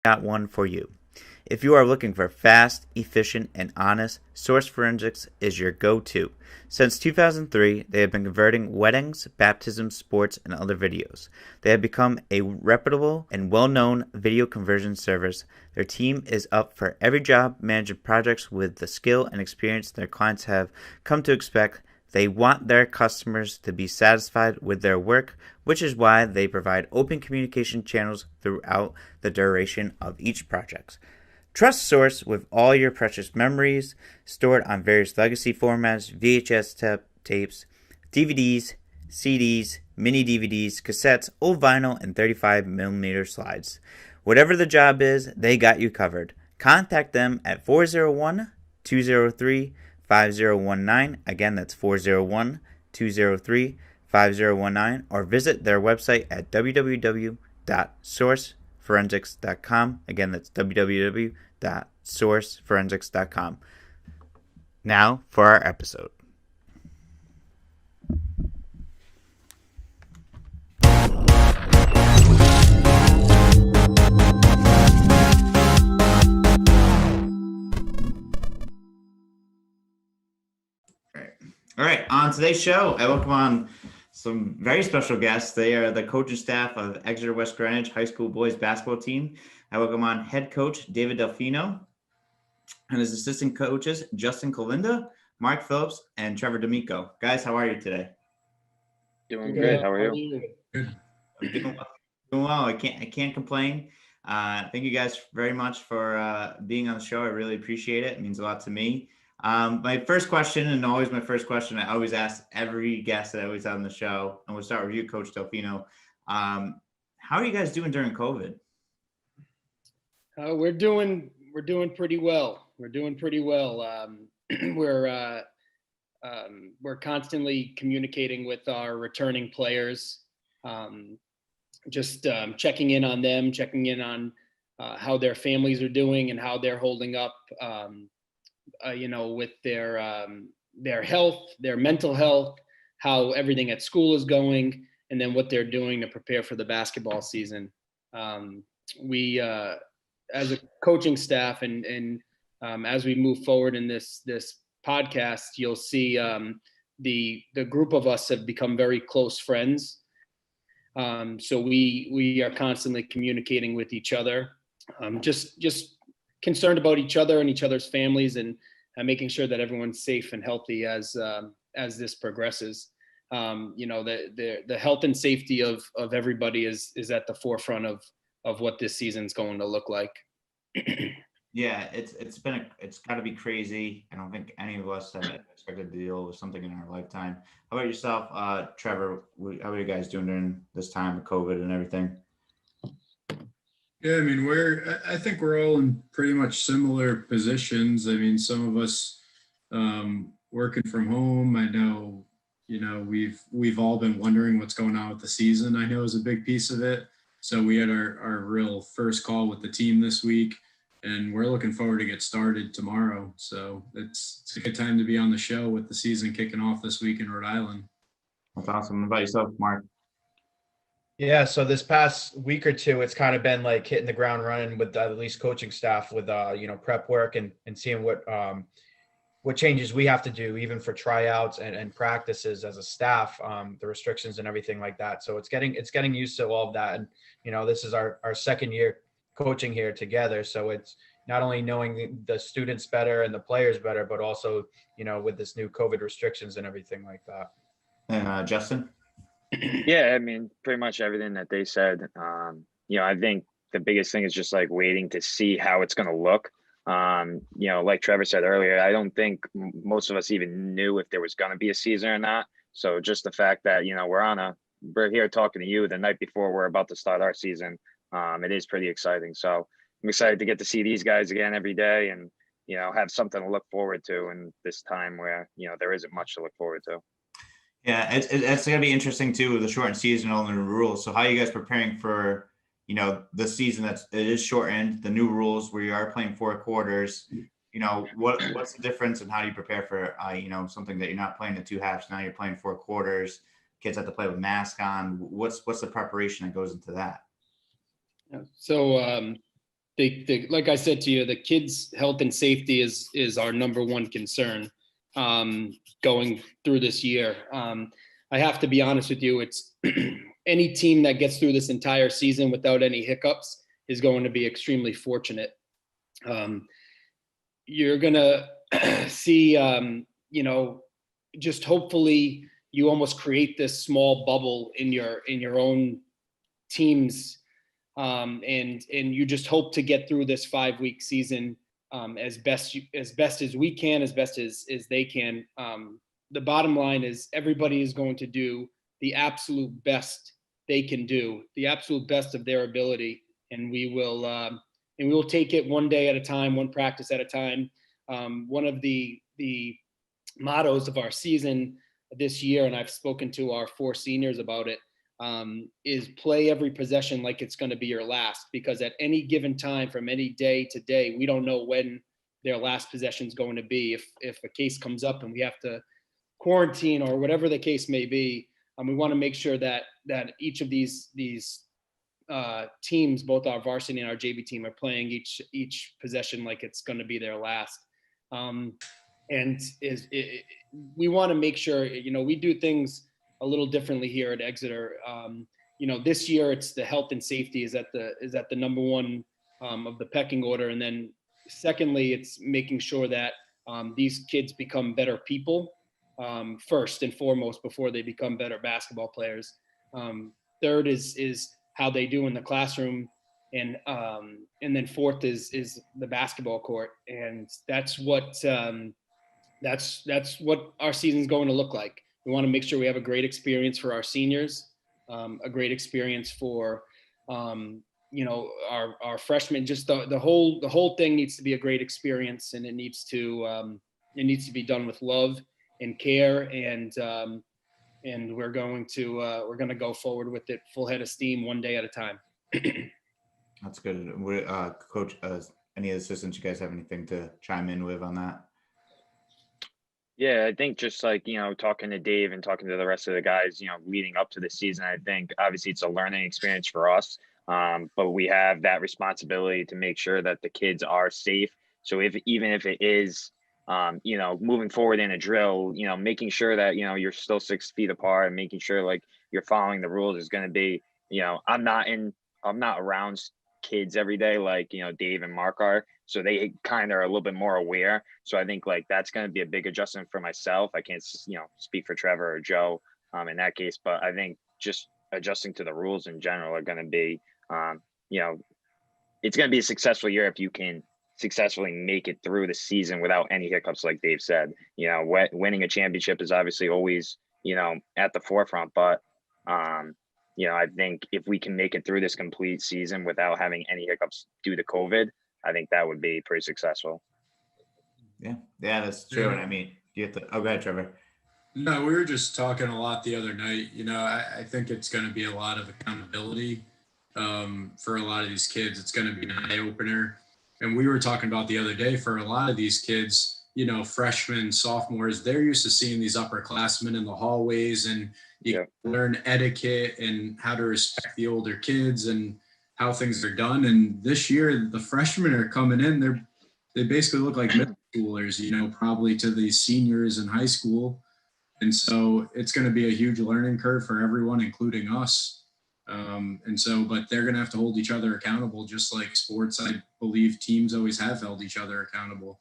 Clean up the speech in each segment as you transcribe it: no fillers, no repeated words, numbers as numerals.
got one for you. If you are looking for fast, efficient, and honest, Source Forensics is your go-to. Since 2003, they have been converting weddings, baptisms, sports, and other videos. They have become a reputable and well-known video conversion service. Their team is up for every job, managing projects with the skill and experience their clients have come to expect. They want their customers to be satisfied with their work, which is why they provide open communication channels throughout the duration of each project. Trust Source with all your precious memories stored on various legacy formats, VHS tapes, DVDs, CDs, mini DVDs, cassettes, old vinyl, and 35mm slides. Whatever the job is, they got you covered. Contact them at 401-203-5019. Again, that's 401-203-5019, or visit their website at www.sourceforensics.com. Again, that's www.sourceforensics.com. Now for our episode. All right, on today's show, I welcome on some very special guests. They are the coaching staff of Exeter West Greenwich High School boys basketball team. I welcome on head coach David DelFino and his assistant coaches Justin Kolanda, Mark Phillips, and Trevor DiMicco. Guys, how are you today? Doing good. How are you? I'm doing well. I can't complain. Thank you guys very much for being on the show. I really appreciate it. It means a lot to me. My first question, and always my first question, I always ask every guest that I always have on the show, and we'll start with you, Coach DelFino. How are you guys doing during COVID? We're doing pretty well. We're constantly communicating with our returning players, checking in on them, checking in on how their families are doing and how they're holding up. With their health, their mental health, how everything at school is going, and then what they're doing to prepare for the basketball season. We, as a coaching staff, and as we move forward in this podcast, you'll see the group of us have become very close friends. So we are constantly communicating with each other, just concerned about each other and each other's families, and making sure that everyone's safe and healthy as this progresses. The health and safety of everybody is at the forefront of what this season's going to look like. Yeah, it's got to be crazy. I don't think any of us have expected to deal with something in our lifetime. How about yourself, Trevor? How are you guys doing during this time of COVID and everything? Yeah, I mean, I think we're all in pretty much similar positions. I mean, some of us working from home. I know, we've all been wondering what's going on with the season. I know is a big piece of it. So we had our real first call with the team this week, and we're looking forward to get started tomorrow. So it's a good time to be on the show with the season kicking off this week in Rhode Island. That's awesome. What about yourself, Mark? Yeah, so this past week or two, it's kind of been like hitting the ground running with at least coaching staff with prep work and seeing what changes we have to do, even for tryouts and practices as a staff, the restrictions and everything like that. So it's getting used to all of that. And this is our second year coaching here together, so it's not only knowing the students better and the players better, but also with this new COVID restrictions and everything like that. And Justin? Yeah, I mean, pretty much everything that they said. I think the biggest thing is just like waiting to see how it's going to look. Like Trevor said earlier, I don't think most of us even knew if there was going to be a season or not. So just the fact that, we're here talking to you the night before we're about to start our season. It is pretty exciting. So I'm excited to get to see these guys again every day and, have something to look forward to in this time where, there isn't much to look forward to. Yeah, it's going to be interesting too with the shortened season, all the new rules. So how are you guys preparing for, the season it is shortened, the new rules where you are playing 4 quarters? What's the difference and how do you prepare for, something that you're not playing in 2 halves, now you're playing 4 quarters, kids have to play with masks on. What's the preparation that goes into that? So like I said to you, the kids' health and safety is our number one concern going through this year. I have to be honest with you. It's any team that gets through this entire season without any hiccups is going to be extremely fortunate. You're going to see, just hopefully you almost create this small bubble in your own teams. And you just hope to get through this 5-week season as best as we can, as best as they can. The bottom line is everybody is going to do the absolute best they can do, the absolute best of their ability, and we will take it one day at a time, one practice at a time. One of the mottos of our season this year, and I've spoken to our 4 seniors about it, is play every possession like it's going to be your last, because at any given time from any day to day, we don't know when their last possession is going to be. If a case comes up and we have to quarantine or whatever the case may be, we want to make sure that each of these teams, both our varsity and our JV team, are playing each possession like it's going to be their last. We want to make sure, we do things a little differently here at Exeter. This year it's the health and safety is at the number one of the pecking order, and then secondly, it's making sure that these kids become better people first and foremost before they become better basketball players. Third is how they do in the classroom, and then fourth is the basketball court, and that's what our season's going to look like. We want to make sure we have a great experience for our seniors, a great experience for our freshmen. Just the whole thing needs to be a great experience, and it needs to be done with love and care, and we're going to go forward with it full head of steam, one day at a time. That's good. Coach, any assistants, you guys have anything to chime in with on that? Yeah, I think just like, talking to Dave and talking to the rest of the guys, leading up to the season, I think obviously it's a learning experience for us. But we have that responsibility to make sure that the kids are safe. So even if it is, moving forward in a drill, making sure that, you're still 6 feet apart, and making sure like you're following the rules is going to be, I'm not around kids every day like Dave and Mark are, so they kind of are a little bit more aware. So I think like that's going to be a big adjustment for myself. I can't speak for Trevor or Joe in that case, but I think just adjusting to the rules in general are going to be it's going to be a successful year if you can successfully make it through the season without any hiccups. Like Dave said, winning a championship is obviously always at the forefront, but I think if we can make it through this complete season without having any hiccups due to COVID, I think that would be pretty successful. Yeah, that's true. And I mean, you have to. Oh, go ahead, Trevor. No, we were just talking a lot the other night. I think it's going to be a lot of accountability for a lot of these kids. It's going to be an eye opener. And we were talking about the other day, for a lot of these kids, freshmen, sophomores, they're used to seeing these upperclassmen in the hallways, and you learn etiquette and how to respect the older kids and how things are done. And this year, the freshmen are coming in. They basically look like middle schoolers, probably to the seniors in high school. And so it's going to be a huge learning curve for everyone, including us. But they're going to have to hold each other accountable, just like sports. I believe teams always have held each other accountable.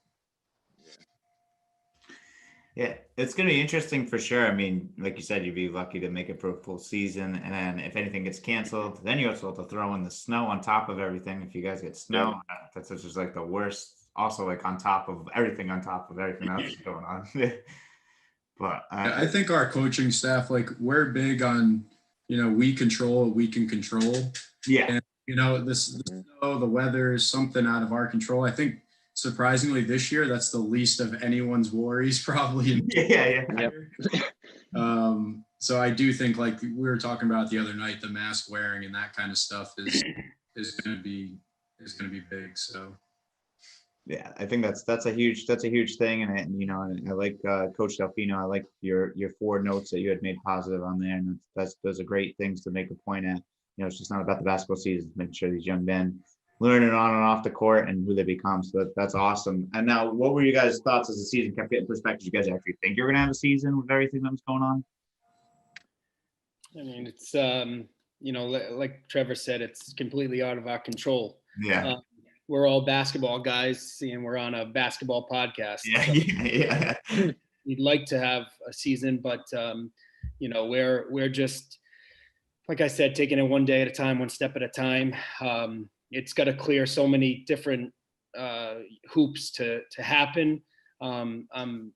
Yeah, it's going to be interesting for sure. I mean, like you said, you'd be lucky to make it for a full season. And then if anything gets canceled, then you also have to throw in the snow on top of everything. If you guys get snow, that's just like the worst. Also, like on top of everything else going on. But I think our coaching staff, like, we're big on, we control what we can control. Yeah. And, the snow, the weather is something out of our control. I think surprisingly this year, that's the least of anyone's worries probably. Yeah. So I do think, like we were talking about the other night, the mask wearing and that kind of stuff is going to be big. So. Yeah, I think that's a huge thing, and I like Coach DelFino. I like your 4 notes that you had made positive on there, and those are great things to make a point at. It's just not about the basketball season. It's making sure these young men learning on and off the court and who they become. So that's awesome. And now, what were you guys' thoughts as the season kept getting perspective? You guys actually think you're going to have a season with everything that was going on? I mean, it's, like Trevor said, it's completely out of our control. Yeah. We're all basketball guys and we're on a basketball podcast. Yeah. So Yeah. we'd like to have a season, but, we're just, like I said, taking it one day at a time, one step at a time. It's got to clear so many different hoops to happen. Every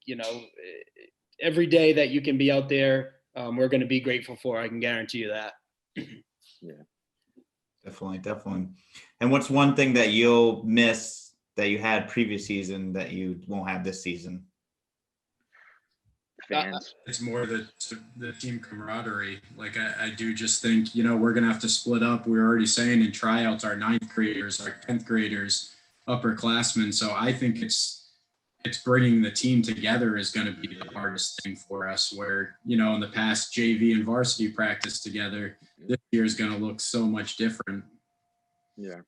day that you can be out there, we're going to be grateful for. I can guarantee you that. Yeah, definitely. And what's one thing that you'll miss that you had previous season that you won't have this season? Fans. It's more the team camaraderie. Like I do just think, we're going to have to split up. We're already saying in tryouts, our 9th graders, our 10th graders, upperclassmen. So I think it's bringing the team together is going to be the hardest thing for us, where, in the past JV and varsity practice together, this year is going to look so much different. Yeah,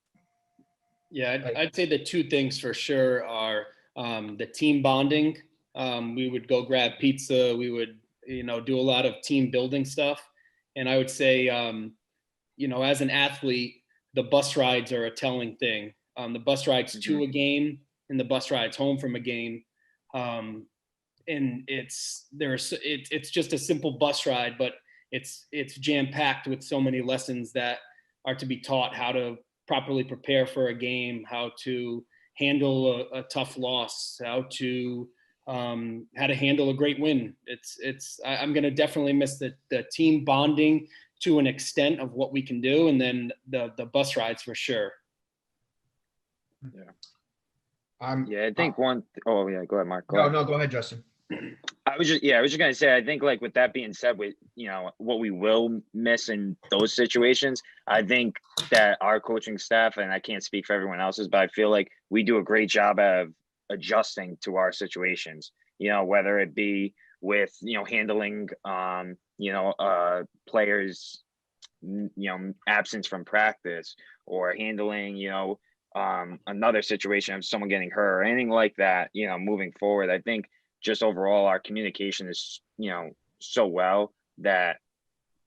I'd say the two things for sure are the team bonding. We would go grab pizza. We would, do a lot of team building stuff. And I would say, as an athlete, the bus rides are a telling thing. The bus rides to a game and the bus rides home from a game. And it's just a simple bus ride, but it's jam packed with so many lessons that are to be taught: how to properly prepare for a game, how to handle a tough loss, how to handle a great win. I'm going to definitely miss the team bonding to an extent of what we can do. And then the bus rides for sure. Yeah. I think go ahead, Mark. Go ahead, Justin. I was just gonna say, I think, like, with that being said, with what we will miss in those situations, I think that our coaching staff, and I can't speak for everyone else's, but I feel like we do a great job of adjusting to our situations, whether it be with handling players absence from practice, or handling another situation of someone getting hurt or anything like that. Moving forward, I think just overall our communication is so well that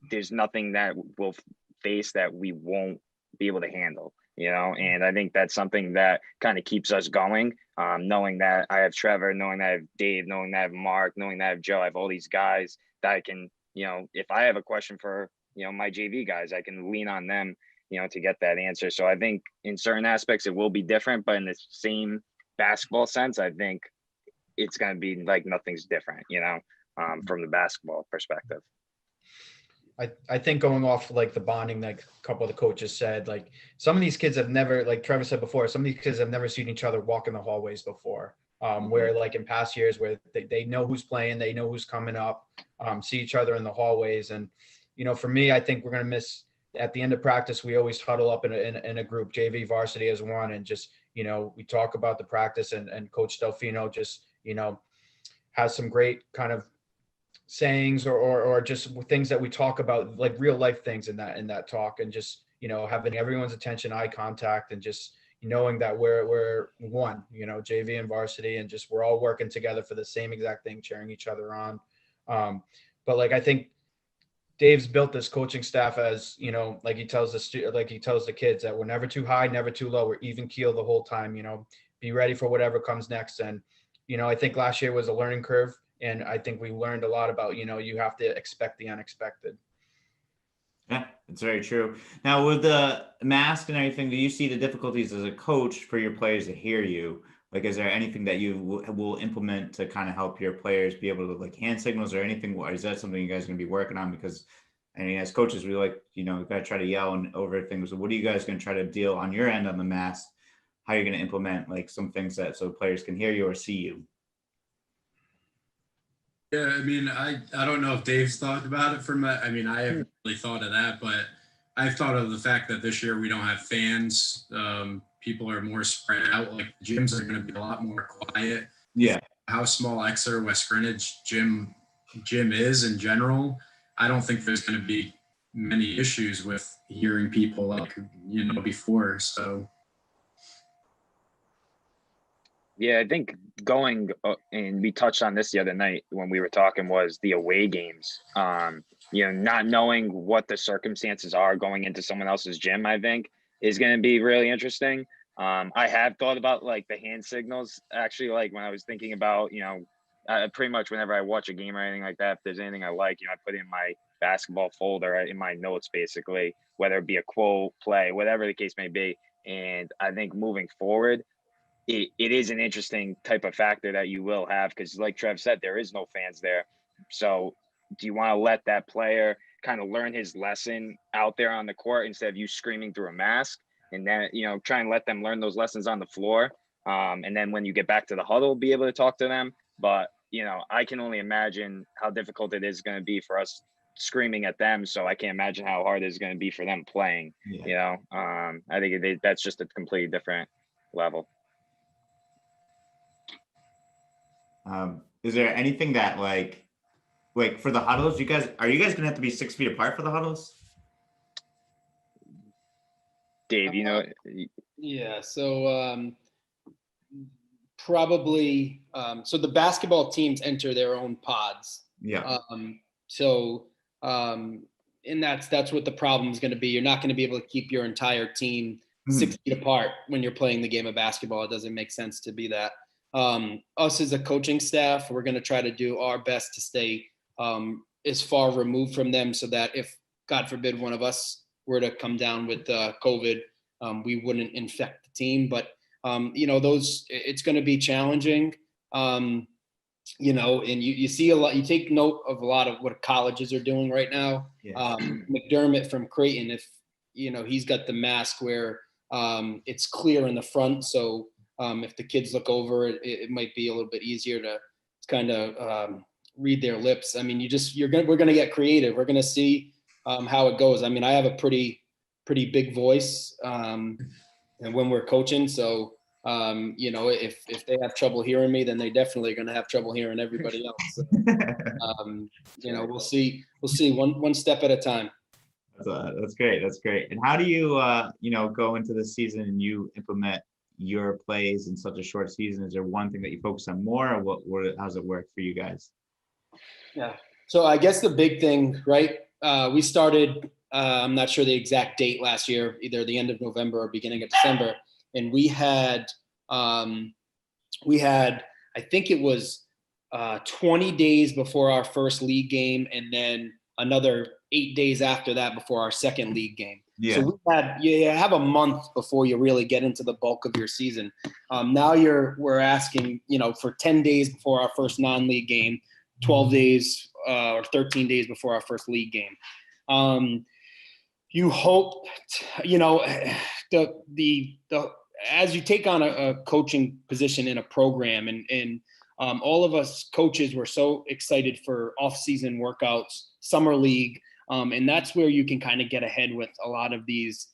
there's nothing that we'll face that we won't be able to handle. And I think that's something that kind of keeps us going, knowing that I have Trevor, knowing that I have Dave, knowing that I have Mark, knowing that I have Joe. I have all these guys that I can, if I have a question for, my JV guys, I can lean on them, to get that answer. So I think in certain aspects it will be different, but in the same basketball sense, I think it's going to be like nothing's different, from the basketball perspective. I think going off like the bonding, like a couple of the coaches said, like some of these kids have never, like Trevor said before, some of these kids have never seen each other walk in the hallways before. Where like in past years where they know who's playing, they know who's coming up, see each other in the hallways. And, for me, I think we're going to miss at the end of practice. We always huddle up in a group, JV varsity as one, and just, we talk about the practice, and Coach DelFino just, has some great kind of sayings or just things that we talk about, like real life things in that talk, and just, having everyone's attention, eye contact, and just knowing that we're one, JV and varsity, and just we're all working together for the same exact thing, cheering each other on. But like I think Dave's built this coaching staff as, like he tells the kids that we're never too high, never too low. We're even keel the whole time, be ready for whatever comes next. And, I think last year was a learning curve, and I think we learned a lot about, you have to expect the unexpected. Yeah, it's very true. Now, with the mask and everything, do you see the difficulties as a coach for your players to hear you? Like, is there anything that you will implement to kind of help your players be able to, like, hand signals or anything? Or is that something you guys are going to be working on? Because, I mean, as coaches, we like, we got to try to yell and over things. So what are you guys going to try to deal on your end on the mask? How are you going to implement, like, some things that so players can hear you or see you? Yeah, I mean, I don't know if Dave's thought about it I mean, I haven't really thought of that, but I've thought of the fact that this year we don't have fans. People are more spread out. Like, the gyms are going to be a lot more quiet. Yeah. How small Exeter, West Greenwich gym is in general, I don't think there's going to be many issues with hearing people like, before. So Yeah, I think going and we touched on this the other night when we were talking was the away games. Not knowing what the circumstances are going into someone else's gym, I think is going to be really interesting. I have thought about like the hand signals actually, like when I was thinking about, pretty much whenever I watch a game or anything like that, if there's anything I like, I put it in my basketball folder in my notes, basically, whether it be a quote, play, whatever the case may be. And I think moving forward, it is an interesting type of factor that you will have because, like Trev said, there is no fans there. So, do you want to let that player kind of learn his lesson out there on the court instead of you screaming through a mask? And then, try and let them learn those lessons on the floor. And then when you get back to the huddle, be able to talk to them. But, I can only imagine how difficult it is going to be for us screaming at them. So I can't imagine how hard it is going to be for them playing. Yeah. I think that's just a completely different level. Is there anything that like for the huddles, are you guys gonna have to be 6 feet apart for the huddles? Dave, Yeah. So probably. So the basketball teams enter their own pods. Yeah. And that's what the problem is going to be. You're not going to be able to keep your entire team 6 feet apart when you're playing the game of basketball. It doesn't make sense to be that. Us as a coaching staff, we're going to try to do our best to stay as far removed from them so that if, God forbid, one of us were to come down with COVID, we wouldn't infect the team. But, it's going to be challenging, and you see a lot, you take note of a lot of what colleges are doing right now. Yeah. McDermott from Creighton, if, he's got the mask where it's clear in the front. So if the kids look over it, it might be a little bit easier to kind of read their lips. I mean, we're going to get creative. We're going to see how it goes. I mean, I have a pretty big voice and when we're coaching. So, if they have trouble hearing me, then they definitely are going to have trouble hearing everybody else. So, we'll see one step at a time. That's great. That's great. And how do you, go into the season and you implement your plays in such a short season? Is there one thing that you focus on more, or how's it work for you guys? Yeah. So I guess the big thing, right? We started, I'm not sure the exact date last year, either the end of November or beginning of December. And we had, I think it was 20 days before our first league game, and then another 8 days after that before our second league game. Yeah. So you have a month before you really get into the bulk of your season. Now we're asking, for 10 days before our first non-league game, 12 days or 13 days before our first league game. You hope, as you take on a coaching position in a program, and all of us coaches were so excited for off-season workouts, summer league, and that's where you can kind of get ahead with a lot of these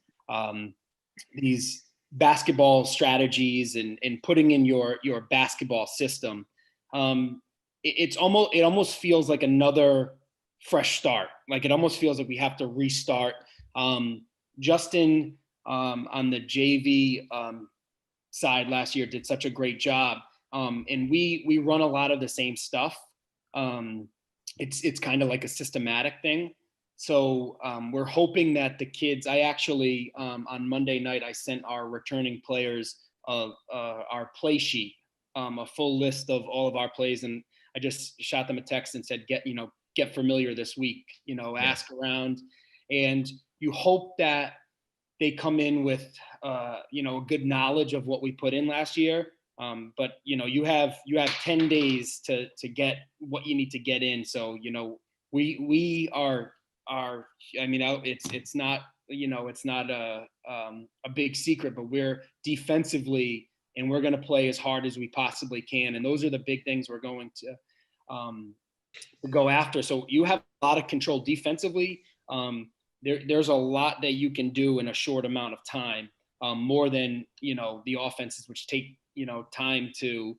basketball strategies and putting in your basketball system. It almost feels like another fresh start. Like it almost feels like we have to restart. Justin on the JV side last year did such a great job. And we run a lot of the same stuff. It's kind of like a systematic thing. So we're hoping that the kids, I actually, on Monday night, I sent our returning players our play sheet, a full list of all of our plays. And I just shot them a text and said, get familiar this week, ask around. And you hope that they come in with, a good knowledge of what we put in last year. But you have 10 days to get what you need to get in. So, we are, it's not, it's not a big secret, but we're defensively, and we're going to play as hard as we possibly can. And those are the big things we're going to go after. So you have a lot of control defensively. There's a lot that you can do in a short amount of time, more than, the offenses, which take, time to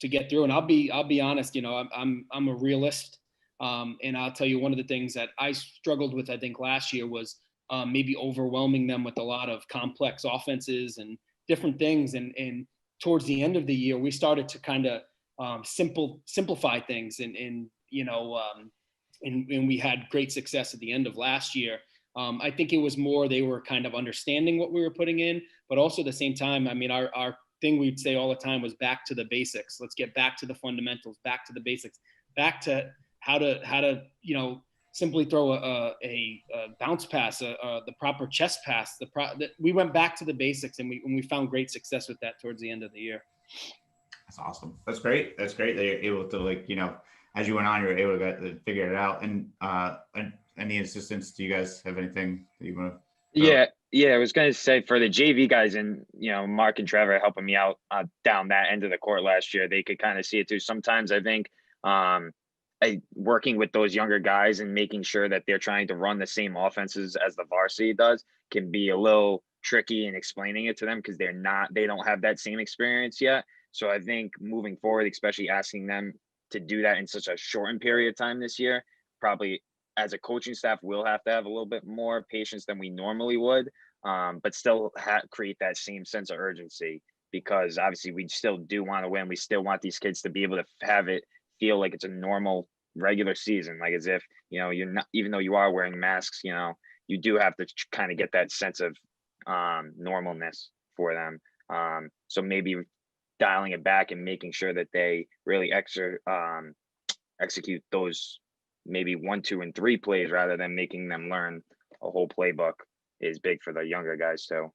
get through. And I'll be honest, I'm a realist. And I'll tell you, one of the things that I struggled with, I think last year, was maybe overwhelming them with a lot of complex offenses and different things. And towards the end of the year, we started to kind of simplify things, and we had great success at the end of last year. I think it was more they were kind of understanding what we were putting in, but also at the same time, I mean, our thing we'd say all the time was back to the basics. Let's get back to the fundamentals, back to the basics, back to how to simply throw a bounce pass, the proper chest pass. We went back to the basics, and we found great success with that towards the end of the year. That's awesome. That's great. That's great that you're able to, as you went on, you were able to figure it out. And any assistance? Do you guys have anything that you want to? Yeah. I was going to say, for the JV guys, and Mark and Trevor helping me out down that end of the court last year, they could kind of see it too. Sometimes I think working with those younger guys and making sure that they're trying to run the same offenses as the varsity does can be a little tricky in explaining it to them, because they don't have that same experience yet. So I think moving forward, especially asking them to do that in such a shortened period of time this year, probably as a coaching staff, we'll have to have a little bit more patience than we normally would, but still create that same sense of urgency, because obviously we still do want to win. We still want these kids to be able to have it feel like it's a normal regular season, like as if, you're not, even though you are wearing masks, you do have to kind of get that sense of normalness for them. So maybe dialing it back and making sure that they really execute those maybe 1, 2, and 3 plays rather than making them learn a whole playbook is big for the younger guys too.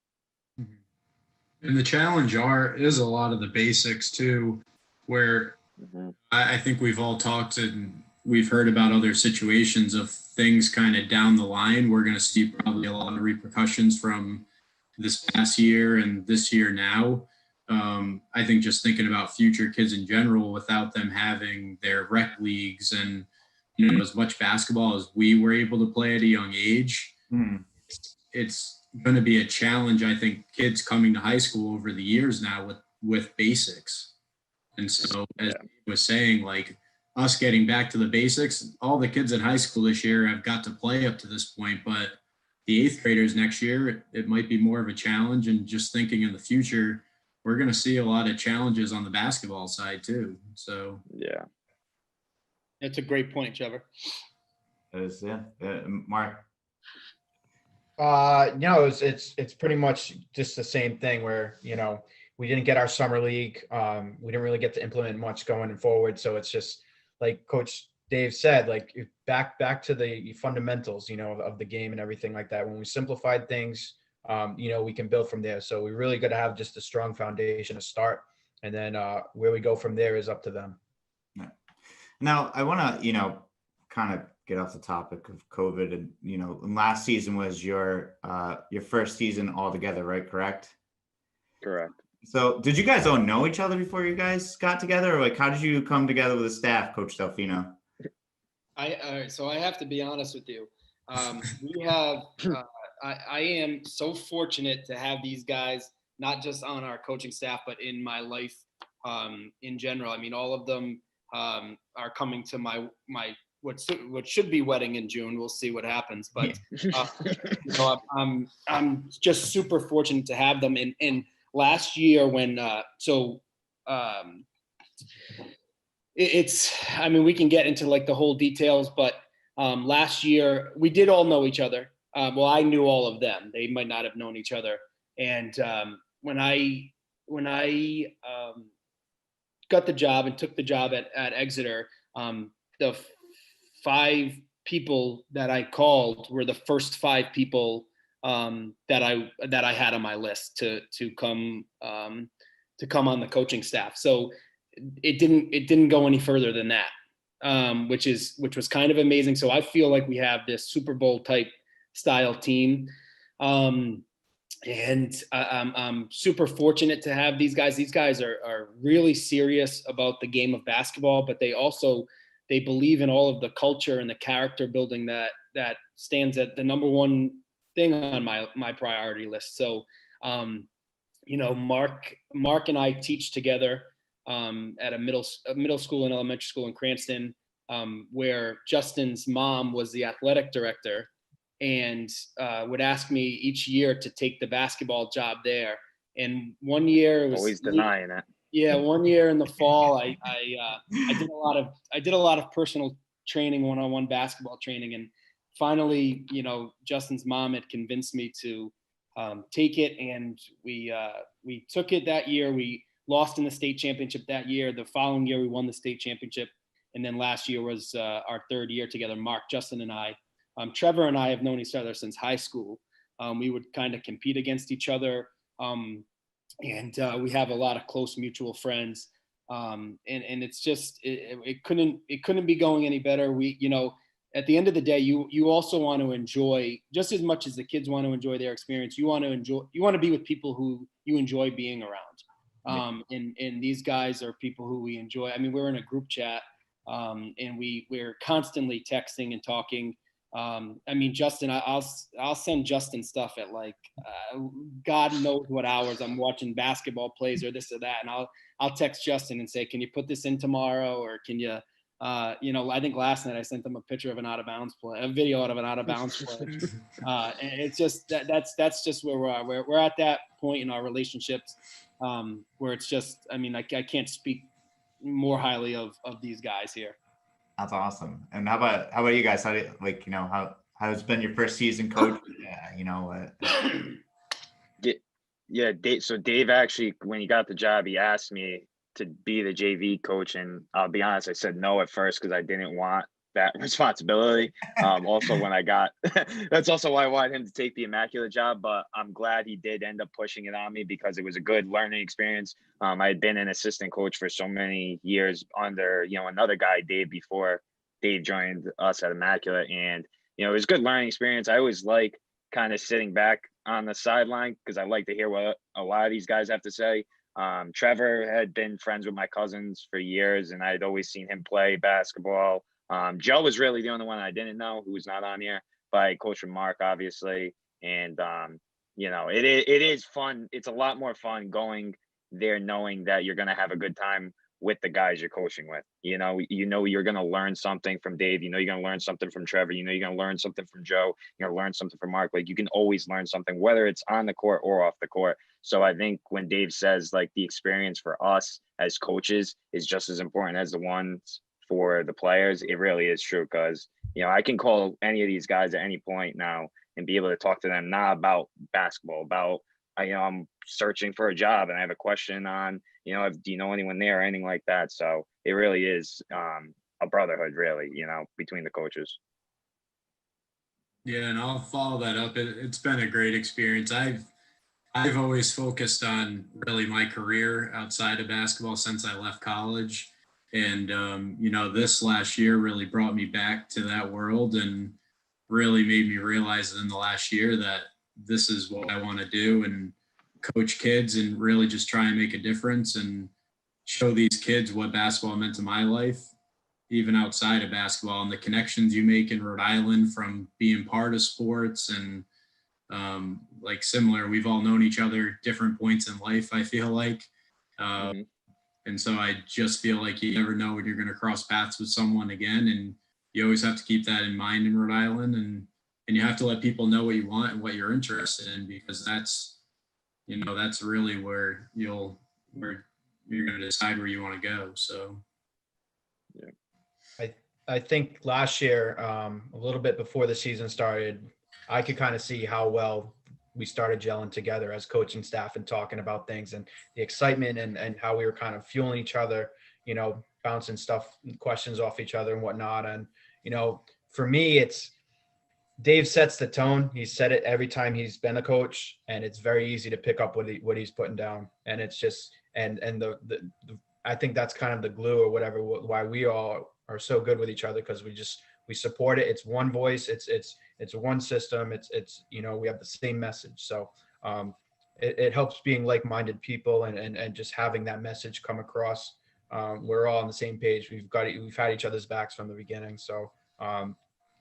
And the challenge is a lot of the basics too, where I think we've all talked and we've heard about other situations of things kind of down the line. We're going to see probably a lot of repercussions from this past year and this year now. I think just thinking about future kids in general, without them having their rec leagues and as much basketball as we were able to play at a young age, it's going to be a challenge. I think kids coming to high school over the years now with basics. And so, as Dave was saying, like us getting back to the basics, all the kids in high school this year have got to play up to this point, but the 8th graders next year, it might be more of a challenge. And just thinking in the future, we're going to see a lot of challenges on the basketball side too. So, yeah. That's a great point, Trevor. Mark. It's pretty much just the same thing where, we didn't get our summer league. We didn't really get to implement much going forward. So it's just like Coach Dave said, like back to the fundamentals, of the game and everything like that. When we simplified things, we can build from there. So we really got to have just a strong foundation to start. And then where we go from there is up to them. Yeah. Now, I want to, kind of get off the topic of COVID, and, last season was your first season altogether, right? Correct. So did you guys all know each other before you guys got together, or like how did you come together with the staff, Coach DelFino? So I have to be honest with you. We have, I am so fortunate to have these guys, not just on our coaching staff, but in my life in general. I mean, all of them are coming to my what should be wedding in June. We'll see what happens, but I'm just super fortunate to have them. And last year when we can get into like the whole details, but last year we did all know each other. Well, I knew all of them. They might not have known each other. And when I got the job and took the job at Exeter, the 5 people that I called were the first 5 people that I had on my list to come on the coaching staff. So it didn't go any further than that, which was kind of amazing. So I feel like we have this Super Bowl type style team. And I'm super fortunate to have these guys. These guys are really serious about the game of basketball, but they believe in all of the culture and the character building that stands at the number one thing on my priority list. So, Mark and I teach together at a middle school and elementary school in Cranston, where Justin's mom was the athletic director and would ask me each year to take the basketball job there. And one year it was Always denying it. Yeah, one year in the fall, I did a lot of personal training, one-on-one basketball training, and finally, Justin's mom had convinced me to take it, and we took it that year. We lost in the state championship that year. The following year, we won the state championship, and then last year was our third year together. Mark, Justin, and I. Trevor and I have known each other since high school. We would kind of compete against each other. And we have a lot of close mutual friends. And it's just, it couldn't be going any better. At the end of the day, you also want to enjoy, just as much as the kids want to enjoy their experience, you want to be with people who you enjoy being around. And these guys are people who we enjoy. I mean, we're in a group chat, and we're constantly texting and talking. I mean, Justin, I'll send Justin stuff at God knows what hours I'm watching basketball plays or this or that. And I'll text Justin and say, can you put this in tomorrow? Or can you, I think last night I sent him a picture of an out of bounds play, a video out of an out of bounds play. And it's just, that's just where we are. We're at that point in our relationships, where it's just, I mean, I can't speak more highly of these guys here. That's awesome. And how about you guys? How's been your first season, coach? Yeah, Dave. So Dave actually, when he got the job, he asked me to be the JV coach, and I'll be honest, I said no at first because I didn't want that responsibility. Also, when I got, that's also why I wanted him to take the Immaculate job. But I'm glad he did end up pushing it on me because it was a good learning experience. I had been an assistant coach for so many years under, another guy, Dave, before Dave joined us at Immaculate, and it was a good learning experience. I always like kind of sitting back on the sideline because I like to hear what a lot of these guys have to say. Trevor had been friends with my cousins for years, and I'd always seen him play basketball. Joe was really the only one I didn't know who was not on here, but I coached with Mark, obviously. And, it is fun. It's a lot more fun going there knowing that you're going to have a good time with the guys you're coaching with. You're going to learn something from Dave. You're going to learn something from Trevor. You're going to learn something from Joe. You're going to learn something from Mark. You can always learn something, whether it's on the court or off the court. So I think when Dave says the experience for us as coaches is just as important as the ones for the players, it really is true. Because, I can call any of these guys at any point now and be able to talk to them, not about basketball, about, I'm searching for a job and I have a question on, do you know anyone there or anything like that? So it really is a brotherhood, really, between the coaches. Yeah, and I'll follow that up. It's been a great experience. I've always focused on really my career outside of basketball since I left college. And, this last year really brought me back to that world and really made me realize in the last year that this is what I want to do and coach kids and really just try and make a difference and show these kids what basketball meant to my life, even outside of basketball, and the connections you make in Rhode Island from being part of sports. And similar, we've all known each other different points in life, I feel like. And so I just feel like you never know when you're going to cross paths with someone again. And you always have to keep that in mind in Rhode Island. And you have to let people know what you want and what you're interested in, because that's really where you're going to decide where you want to go. So, yeah. I think last year, a little bit before the season started, I could kind of see how well we started gelling together as coaching staff and talking about things and the excitement and how we were kind of fueling each other, bouncing stuff, questions off each other and whatnot. And, for me, it's Dave sets the tone. He's said it every time he's been a coach, and it's very easy to pick up what he's putting down. And it's just, and I think that's kind of the glue or whatever, why we all are so good with each other, because we support it. It's one voice. It's one system. It's we have the same message. So it helps being like-minded people and just having that message come across. We're all on the same page. We've had each other's backs from the beginning. So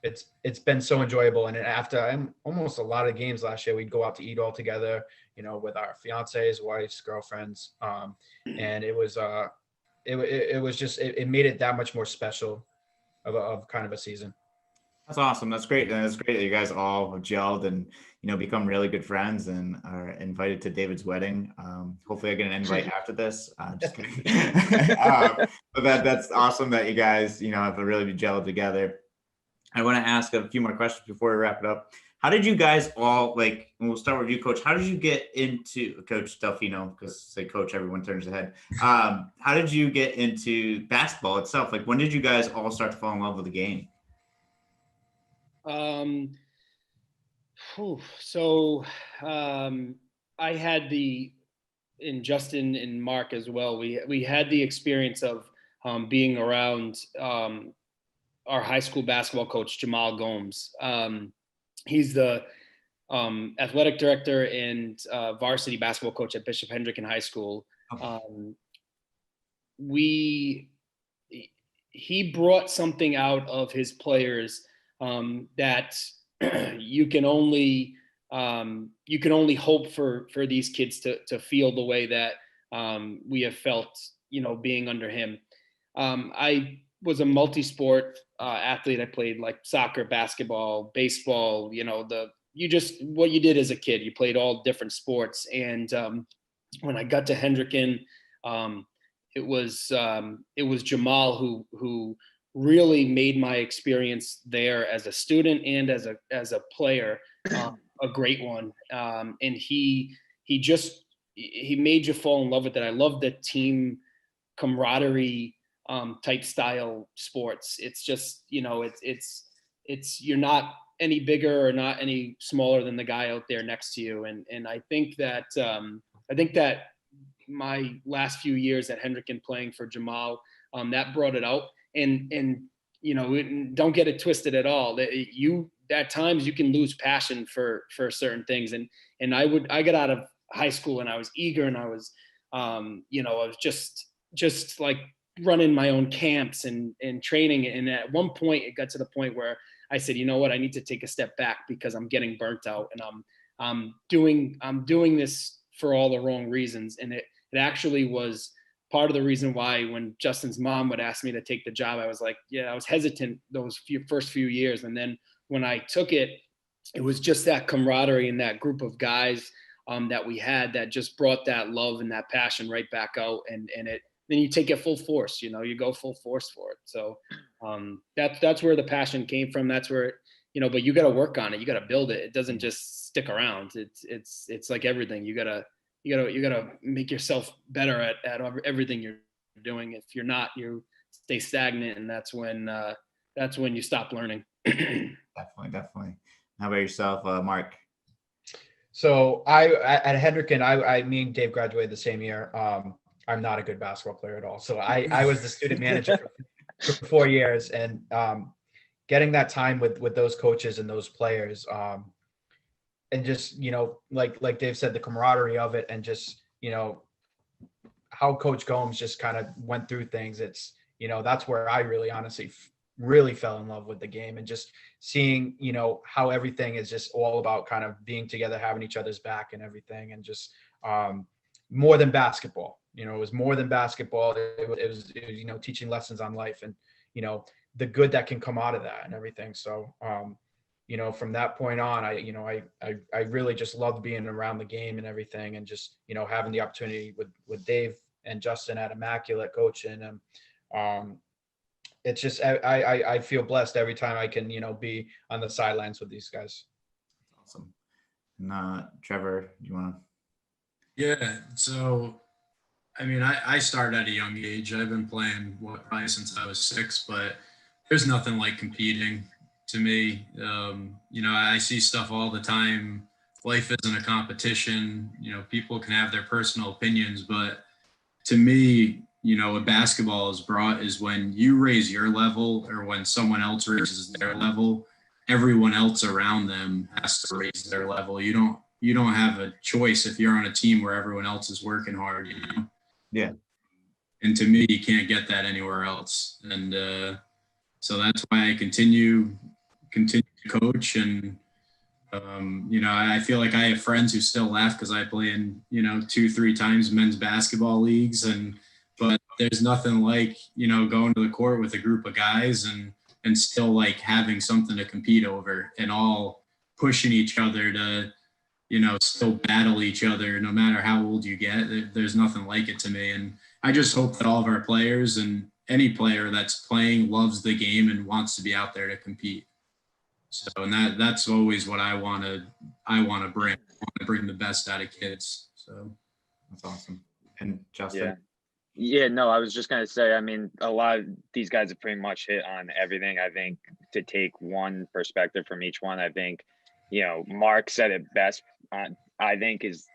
it's been so enjoyable. And after almost a lot of games last year, we'd go out to eat all together, with our fiancés, wives, girlfriends. And it was just, it made it that much more special of kind of a season. That's awesome. That's great. And it's great that you guys all have gelled and, become really good friends and are invited to David's wedding. Hopefully I get an invite after this. Just kidding. But that's awesome that you guys, have really gelled together. I want to ask a few more questions before we wrap it up. How did you guys all and we'll start with you, Coach. How did you get into Coach DelFino? Because say Coach, everyone turns their head. How did you get into basketball itself? Like, when did you guys all start to fall in love with the game? I had and Justin and Mark as well, we had the experience of being around our high school basketball coach, Jamal Gomes. He's the athletic director and varsity basketball coach at Bishop Hendricken High School. He brought something out of his players that you can only hope for these kids to feel the way that we have felt, being under him. I was a multi-sport athlete. I played like soccer, basketball, baseball, what you did as a kid, you played all different sports. And when I got to Hendricken, it was Jamal who really made my experience there as a student and as a player a great one. And he made you fall in love with it. I love the team camaraderie type style sports. It's just, it's you're not any bigger or not any smaller than the guy out there next to you. And I think that my last few years at Hendricken playing for Jamal, that brought it out. And don't get it twisted at all. At times you can lose passion for certain things. And I got out of high school and I was eager and I was, I was just like running my own camps and training. And at one point it got to the point where I said, you know what, I need to take a step back because I'm getting burnt out and I'm doing this for all the wrong reasons. And it actually was part of the reason why when Justin's mom would ask me to take the job, I was like, yeah, I was hesitant those first few years. And then when I took it, it was just that camaraderie and that group of guys that we had that just brought that love and that passion right back out. And then you take it full force, you go full force for it. So that's where the passion came from. That's where, but you got to work on it. You got to build it. It doesn't just stick around. It's like everything. You gotta make yourself better at everything you're doing. If you're not, you stay stagnant, and that's when you stop learning. Definitely. How about yourself, Mark? So at Hendricken, me and Dave graduated the same year. I'm not a good basketball player at all. So I was the student manager for 4 years, and getting that time with those coaches and those players, and just, like Dave said, the camaraderie of it, and just, how Coach Gomes just kind of went through things. It's, that's where I really honestly really fell in love with the game, and just seeing, how everything is just all about kind of being together, having each other's back and everything. And just more than basketball, it was more than basketball. It was teaching lessons on life and, the good that can come out of that and everything. So, from that point on, I really just loved being around the game and everything, and just, having the opportunity with Dave and Justin at Immaculate coaching. And it's just, I feel blessed every time I can, be on the sidelines with these guys. Awesome. And Trevor, do you want to? Yeah. So, I mean, I started at a young age. I've been playing probably since I was 6, but there's nothing like competing to me. I see stuff all the time. Life isn't a competition. People can have their personal opinions, but to me, what basketball is brought is when you raise your level, or when someone else raises their level, everyone else around them has to raise their level. You don't have a choice if you're on a team where everyone else is working hard. Yeah. And to me, you can't get that anywhere else. And so that's why I continue to coach. And I feel like I have friends who still laugh because I play in 2-3 times men's basketball leagues, but there's nothing like going to the court with a group of guys and and still like having something to compete over and all pushing each other to, still battle each other no matter how old you get. There's nothing like it to me. And I just hope that all of our players and any player that's playing loves the game and wants to be out there to compete. So, and that's always what I want to bring. I want to bring the best out of kids. So that's awesome. And Justin? Yeah, no, I was just going to say, I mean, a lot of these guys have pretty much hit on everything. I think to take one perspective from each one, I think, Mark said it best, I think, is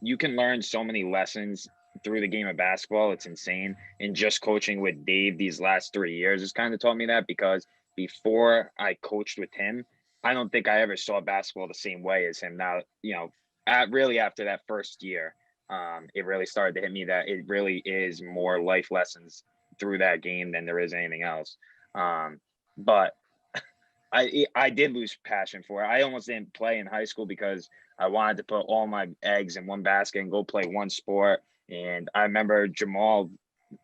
you can learn so many lessons through the game of basketball. It's insane. And just coaching with Dave these last 3 years has kind of taught me that, because before I coached with him, I don't think I ever saw basketball the same way as him. Now, really after that first year, it really started to hit me that it really is more life lessons through that game than there is anything else. But I did lose passion for it. I almost didn't play in high school because I wanted to put all my eggs in one basket and go play one sport. And I remember Jamal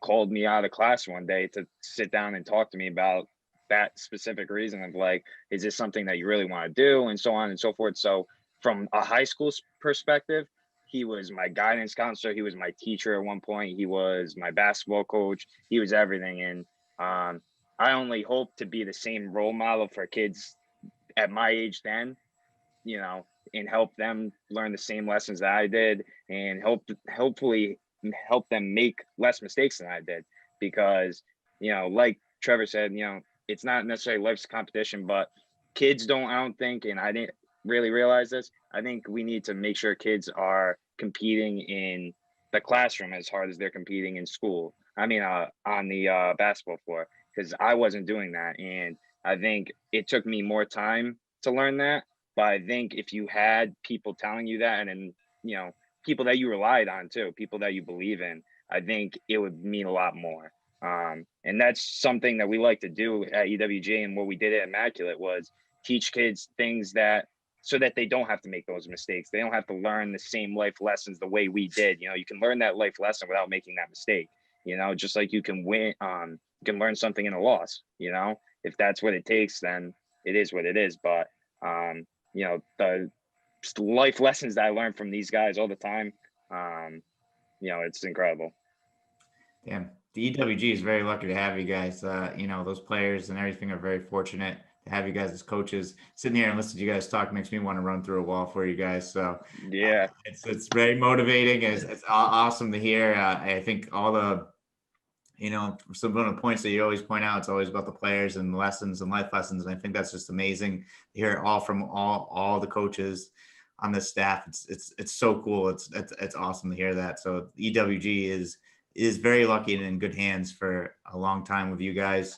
called me out of class one day to sit down and talk to me about that specific reason of like, is this something that you really want to do, and so on and so forth. So from a high school perspective, he was my guidance counselor. He was my teacher at one point. He was my basketball coach. He was everything. And I only hope to be the same role model for kids at my age then, and help them learn the same lessons that I did, and hopefully help them make less mistakes than I did. Because, like Trevor said, it's not necessarily life's competition, but kids I don't think, and I didn't really realize this, I think we need to make sure kids are competing in the classroom as hard as they're competing in school. I mean, on the basketball floor, because I wasn't doing that. And I think it took me more time to learn that. But I think if you had people telling you that, and then, people that you relied on too, people that you believe in, I think it would mean a lot more. And that's something that we like to do at EWG, and what we did at Immaculate was teach kids things so that they don't have to make those mistakes. They don't have to learn the same life lessons the way we did. You can learn that life lesson without making that mistake, just like you can win, you can learn something in a loss, if that's what it takes, then it is what it is. But, the life lessons that I learned from these guys all the time, it's incredible. Damn. The EWG is very lucky to have you guys. Those players and everything are very fortunate to have you guys as coaches. Sitting here and listening to you guys talk makes me want to run through a wall for you guys. So yeah, it's very motivating. It's awesome to hear. I think all the, some of the points that you always point out, it's always about the players and lessons and life lessons. And I think that's just amazing to hear it all from all the coaches on this staff. It's so cool. It's awesome to hear that. So EWG is very lucky and in good hands for a long time with you guys.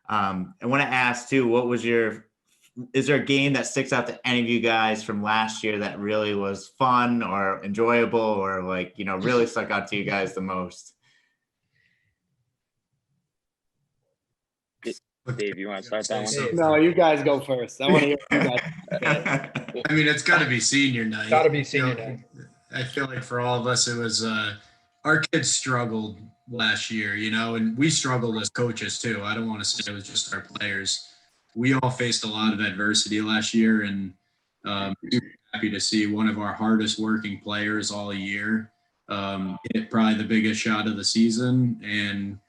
I want to ask too, is there a game that sticks out to any of you guys from last year that really was fun or enjoyable, or really stuck out to you guys the most? Dave, you want to start that one? No, you guys go first. I want to hear from you guys. I mean, it's got to be senior night. Got to be senior night. I feel like for all of us, it was our kids struggled last year, and we struggled as coaches too. I don't want to say it was just our players. We all faced a lot of adversity last year, and super happy to see one of our hardest working players all year hit probably the biggest shot of the season and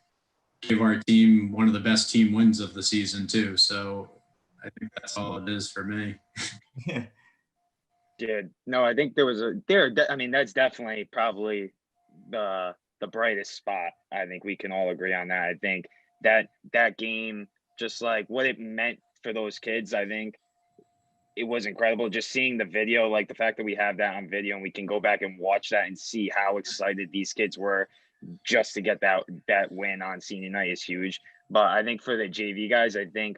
give our team one of the best team wins of the season too. So I think that's all it is for me. Yeah. No, I think that's definitely probably the brightest spot. I think we can all agree on that. I think that game, just like what it meant for those kids, I think it was incredible. Just seeing the video, like the fact that we have that on video and we can go back and watch that and see how excited these kids were just to get that win on senior night is huge. But I think for the JV guys, I think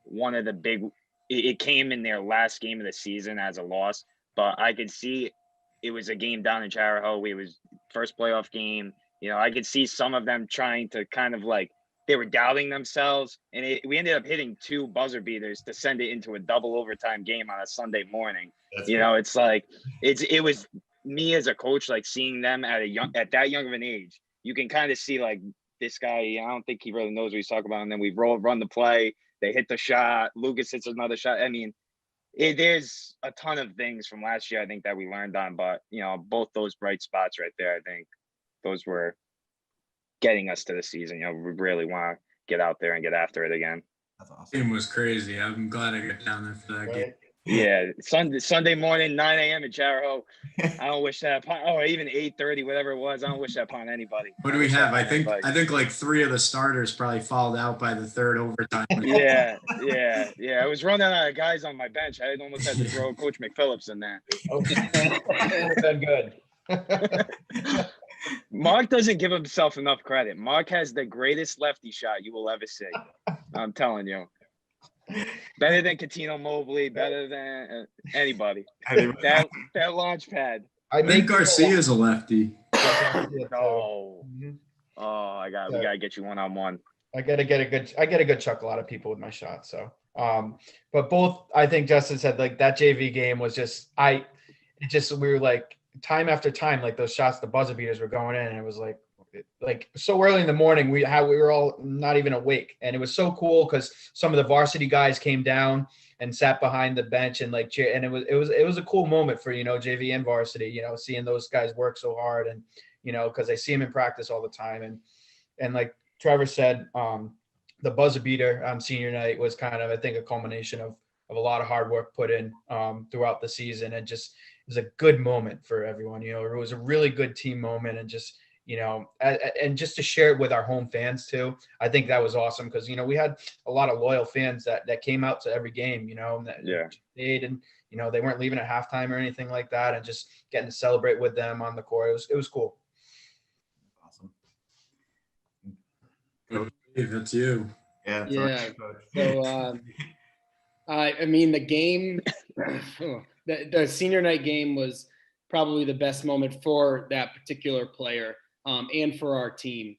one of the it came in their last game of the season as a loss, but I could see it was a game down in Charahoe. It was first playoff game. I could see some of them trying to kind of like, they were doubting themselves, and we ended up hitting 2 buzzer beaters to send it into a double overtime game on a Sunday morning. It's like, it was me as a coach, like seeing them at that young of an age, you can kind of see like, this guy, I don't think he really knows what he's talking about. And then we run the play, they hit the shot. Lucas hits another shot. I mean, there's a ton of things from last year I think that we learned on, but both those bright spots right there, I think those were getting us to the season. We really want to get out there and get after it again. That's awesome. Game was crazy. I'm glad I got down there for that game. Yeah, Sunday morning, 9 a.m. in Charahoe. I don't wish that upon, or even 8:30, whatever it was. I don't wish that upon anybody. What do we have? I think like 3 of the starters probably fouled out by the third overtime. Yeah. I was running out of guys on my bench. I almost had to throw Coach McPhillips in there. Okay, been good. Mark doesn't give himself enough credit. Mark has the greatest lefty shot you will ever see. I'm telling you. Better than Catino Mobley, better than anybody. That launch pad. I think Garcia's a lefty. Oh, we gotta get you 1-on-1. I get a good chuckle out of people with my shot. So, but both, I think Justin said, like, that JV game was we were like, time after time, like those shots, the buzzer beaters were going in, and it was like so early in the morning, we were all not even awake, and it was so cool because some of the varsity guys came down and sat behind the bench and like cheer, and it was a cool moment for JV and varsity, seeing those guys work so hard, and because I see them in practice all the time, and like Trevor said, the buzzer beater on senior night was kind of, I think, a culmination of a lot of hard work put in throughout the season, and just it was a good moment for everyone. It was a really good team moment, and just and just to share it with our home fans too. I think that was awesome because we had a lot of loyal fans that came out to every game, that stayed, and they weren't leaving at halftime or anything like that, and just getting to celebrate with them on the court. It was cool. Awesome. Dave, that's you. Yeah. So I mean, the game, the senior night game was probably the best moment for that particular player. And for our team.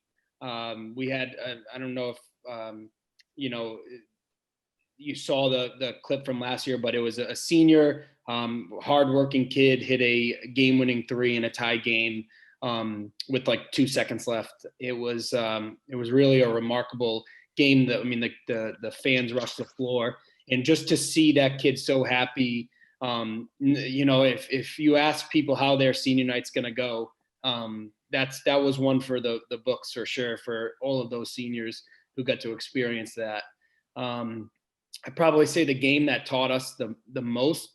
We had, I don't know if, you saw the clip from last year, but it was a senior, hardworking kid hit a game-winning 3 in a tie game with like 2 seconds left. It was really a remarkable game. The fans rushed the floor, and just to see that kid so happy, if you ask people how their senior night's going to go, that was one for the books for sure, for all of those seniors who got to experience that. I'd probably say the game that taught us the most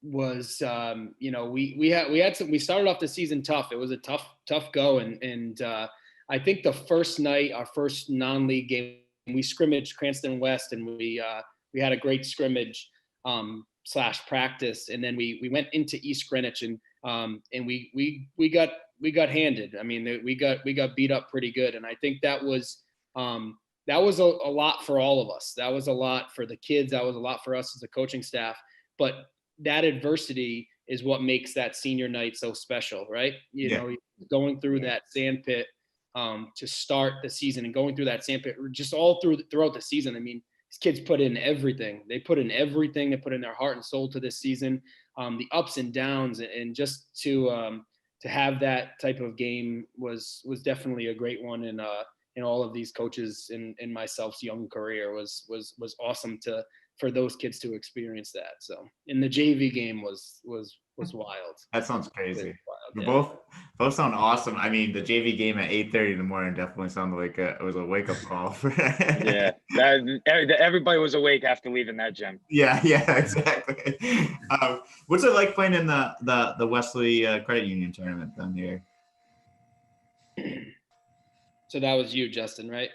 was we started off the season tough. It was a tough go, and I think the first night, our first non-league game, we scrimmaged Cranston West, and we had a great scrimmage / practice, and then we went into East Greenwich, and we got handed. I mean, we got beat up pretty good, and I think that was a lot for all of us. That was a lot for the kids. That was a lot for us as a coaching staff. But that adversity is what makes that senior night so special, right? Going through that sand pit to start the season, and going through that sand pit just all throughout the season. I mean, these kids put in everything. They put in everything. They put in their heart and soul to this season. The ups and downs, and just to have that type of game was definitely a great one. And in all of these coaches in myself's young career was awesome for those kids to experience that. So, in the JV game was wild. That sounds crazy. Wild, Both sound awesome. I mean, the JV game at 8:30 in the morning definitely sounded like it was a wake up call. Yeah, everybody was awake after leaving that gym. Yeah, exactly. What's it like playing in the Wesley Credit Union tournament down here? So that was you, Justin, right?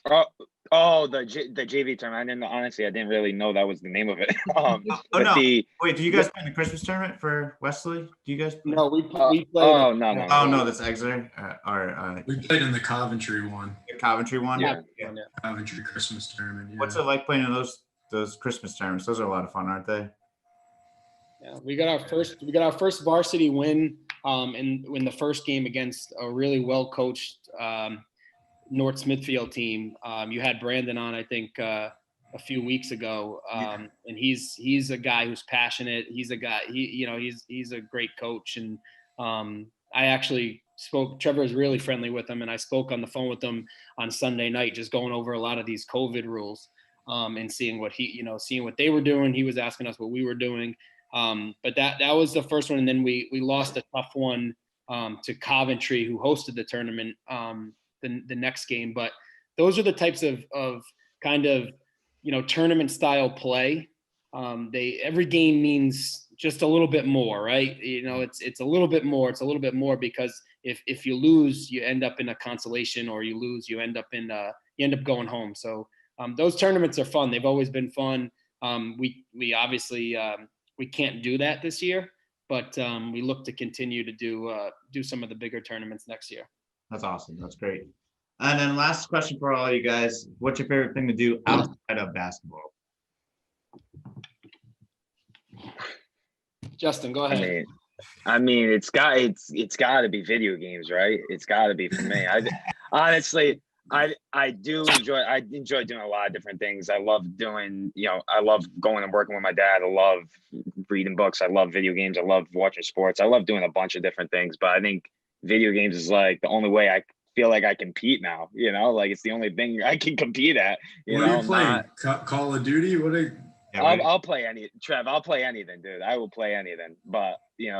The JV tournament. I didn't really know that was the name of it. No. Wait, do you guys play in the Christmas tournament for Wesley? Do you guys play? No, we played. Oh, no. Oh, no, that's Exeter. We played in the Coventry one. The Coventry one? Yeah. Coventry Christmas tournament. Yeah. What's it like playing in those Christmas tournaments? Those are a lot of fun, aren't they? Yeah, we got our first varsity win in the first game against a really well coached North Smithfield team. You had Brandon on, I think, a few weeks ago, and he's a guy who's passionate. He's a guy. He's a great coach, and I actually Trevor is really friendly with them, and I spoke on the phone with them on Sunday night, just going over a lot of these COVID rules, and seeing what seeing what they were doing. He was asking us what we were doing. But that was the first one. And then we lost a tough one to Coventry, who hosted the tournament the next game. But those are the types of kind of, tournament style play. Every game means just a little bit more, right? It's a little bit more. It's a little bit more because if you lose, you end up in a consolation, or you lose, you end up going home. So those tournaments are fun. They've always been fun. We obviously we can't do that this year, but we look to continue to do some of the bigger tournaments next year. That's awesome. That's great. And then last question for all you guys: what's your favorite thing to do outside of basketball? Justin, go ahead. I mean, it's got to be video games, right? It's got to be for me. Honestly, I enjoy doing a lot of different things. I love doing, I love going and working with my dad. I love reading books. I love video games. I love watching sports. I love doing a bunch of different things. But I think video games is like the only way I feel like I compete now. Like it's the only thing I can compete at. What are you playing? Call of Duty? I'll play Trev. I'll play anything, dude. I will play anything. But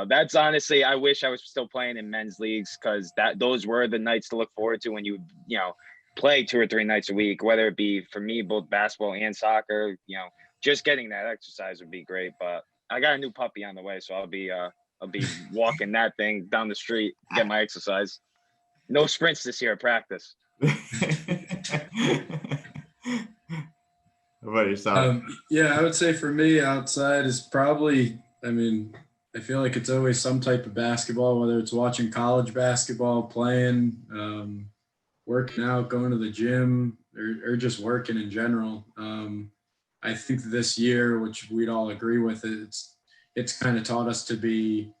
that's honestly, I wish I was still playing in men's leagues, because those were the nights to look forward to when you play 2 or 3 nights a week, whether it be for me both basketball and soccer. Just getting that exercise would be great. But I got a new puppy on the way, so I'll be walking that thing down the street, get my exercise. No sprints this year at practice. What about yourself? Yeah, I would say for me, outside is probably, I feel like it's always some type of basketball, whether it's watching college basketball, playing, working out, going to the gym, or just working in general. I think this year, which we'd all agree with, it's kind of taught us to be,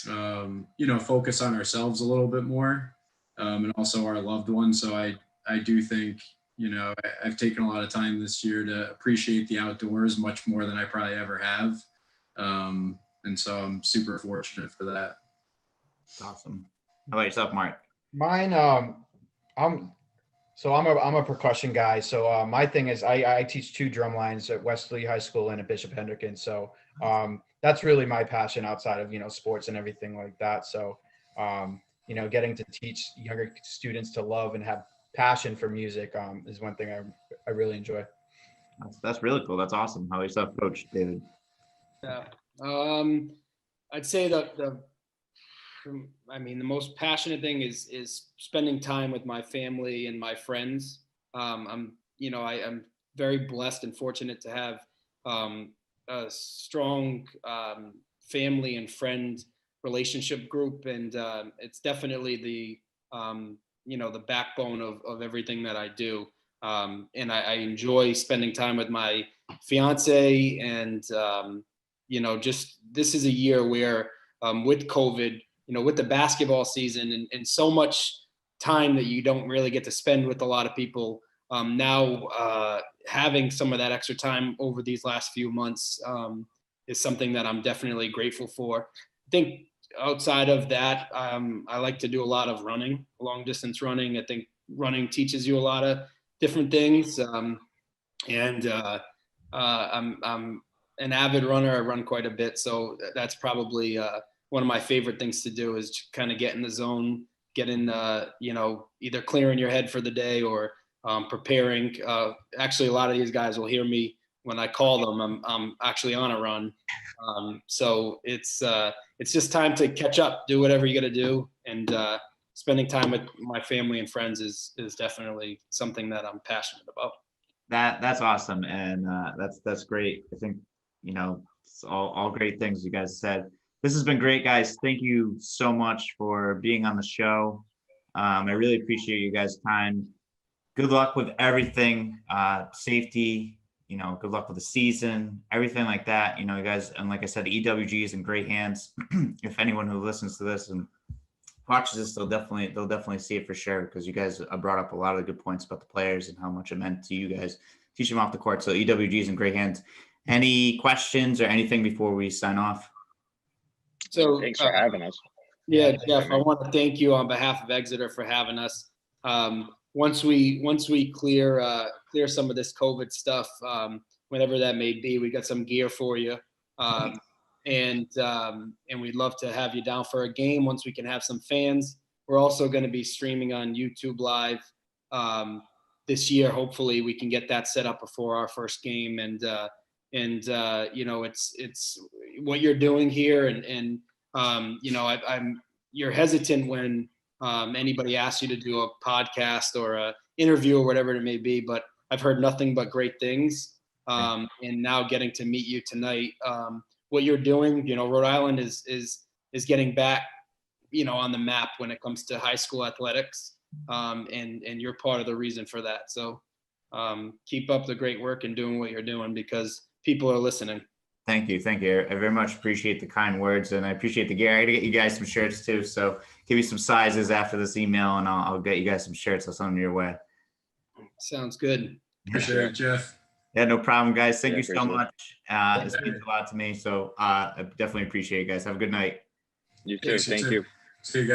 focus on ourselves a little bit more, and also our loved ones. So I do think, I've taken a lot of time this year to appreciate the outdoors much more than I probably ever have. And so I'm super fortunate for that. Awesome. How about yourself, Mark? Mine, I'm a percussion guy. So my thing is I teach 2 drum lines at Wesley High School and at Bishop Hendricken. So that's really my passion outside of, sports and everything like that. So, getting to teach younger students to love and have passion for music is one thing I really enjoy. That's really cool. That's awesome. How about yourself, Coach David? Yeah. I'd say the most passionate thing is spending time with my family and my friends. I'm very blessed and fortunate to have a strong family and friend relationship group, and it's definitely the backbone of everything that I do. And I enjoy spending time with my fiance, and just this is a year where with COVID, with the basketball season and so much time that you don't really get to spend with a lot of people, now having some of that extra time over these last few months is something that I'm definitely grateful for. I think outside of that, I like to do a lot of running, long distance running. I think running teaches you a lot of different things. And I'm an avid runner. I run quite a bit. So that's probably one of my favorite things to do, is kind of get in the zone, get in, either clearing your head for the day or preparing. Actually, a lot of these guys will hear me when I call them. I'm actually on a run. So it's just time to catch up, do whatever you got to do. And spending time with my family and friends is definitely something that I'm passionate about. That's awesome. And that's great. I think, it's all great things you guys said. This has been great, guys. Thank you so much for being on the show. I really appreciate you guys' time. Good luck with everything, safety, good luck with the season, everything like that. You guys, and like I said, EWG is in great hands. If anyone who listens to this and watches this, they'll definitely see it for sure, because you guys brought up a lot of good points about the players and how much it meant to you guys, teach them off the court. So EWG is in great hands. Any questions or anything before we sign off? So thanks for having us. Yeah, Yeah, Jeff, I want to thank you on behalf of Exeter for having us. Once we clear some of this COVID stuff, whatever that may be, we got some gear for you. And we'd love to have you down for a game once we can have some fans. We're also going to be streaming on YouTube Live this year. Hopefully, we can get that set up before our first game. And you know, it's what you're doing here, and you know, you're hesitant when anybody asks you to do a podcast or a interview or whatever it may be, but I've heard nothing but great things. And now getting to meet you tonight, what you're doing, you know, Rhode Island is getting back, you know, on the map when it comes to high school athletics. And you're part of the reason for that. So keep up the great work and doing what you're doing, because people are listening. Thank you. Thank you. I very much appreciate the kind words, and I appreciate the gear. I got to get you guys some shirts too. So give me some sizes after this email, and I'll get you guys some shirts. I'll send them your way. Sounds good. Appreciate it, Jeff. Yeah, no problem, guys. Thank you so appreciate it. much. This means a lot to me. So I definitely appreciate it, guys. Have a good night. You too. Thanks, Thank you. See you guys.